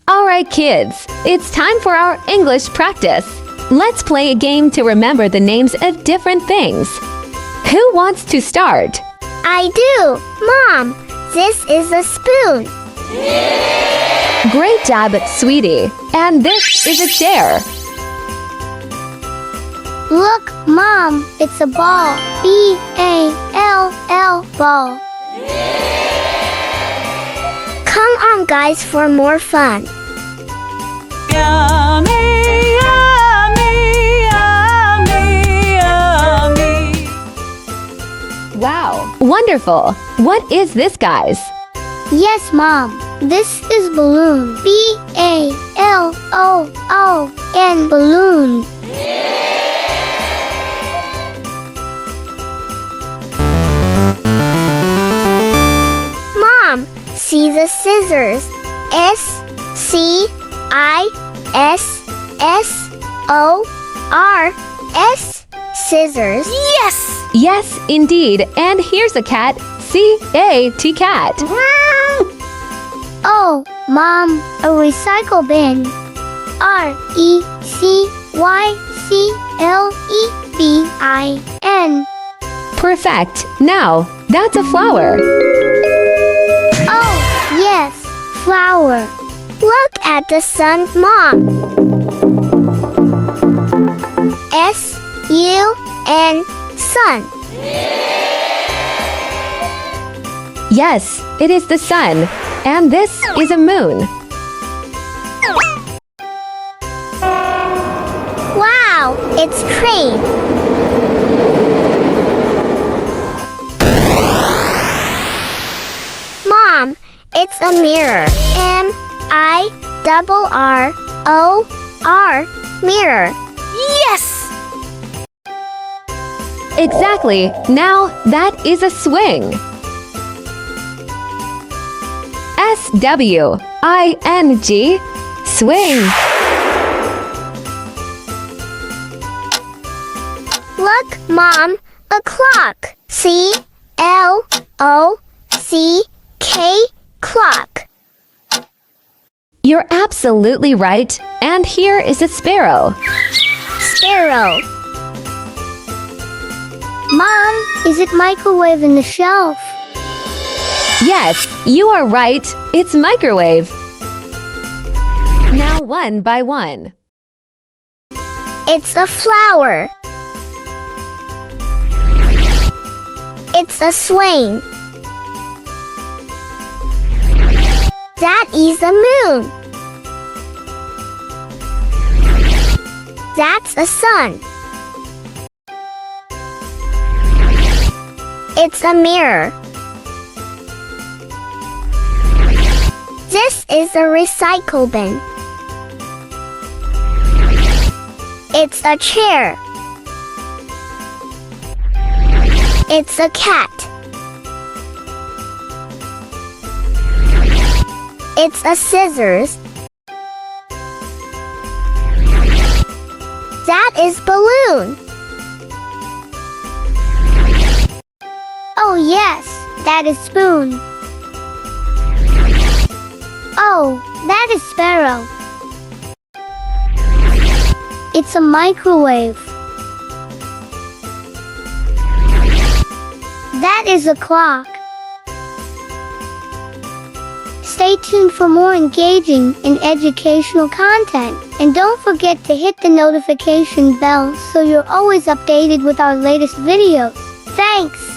Alright kids, it's time for our English practice. Let's play a game to remember the names of different things. Who wants to start? I do. Mom, this is a spoon. Great job, sweetie. And this is a chair. Look, Mom, it's a ball. B-A-L-L, ball. Come on, guys, for more fun. Yummy, yummy, yummy, yummy. Wow, wonderful. What is this, guys? Yes, Mom, this is balloon. B-A-L-O-O-N, balloon. Mom, see the scissors. S-C-I-S-S-O-R-S, scissors. Yes! Yes, indeed. And here's a cat. C-A-T, cat. Oh, Mom, a recycle bin. R-E-C-Y-C-L-E-B-I-N. Perfect. Now, that's a flower. Oh, yes, flower. Look at the sun, Mom. S-U-N, sun. Yes, it is the sun. And this is a moon. Wow, it's train. Mom, it's a mirror. M-I-R-R-O-R, mirror. Yes! Exactly. Now, that is a swing. S-W-I-N-G, swing. Look, Mom, a clock. C-L-O-C-K, clock. You're absolutely right. And here is a sparrow. Sparrow. Mom, is it microwave in the shelf? Yes, you are right. It's microwave. Now one by one. It's a flower. It's a swing. That is a moon. That's a sun. It's a mirror. This is a recycle bin. It's a chair. It's a cat. It's a scissors. That is balloon. Oh yes, that is spoon. Oh, that is sparrow. It's a microwave. That is a clock. Stay tuned for more engaging and educational content. And don't forget to hit the notification bell so you're always updated with our latest videos. Thanks!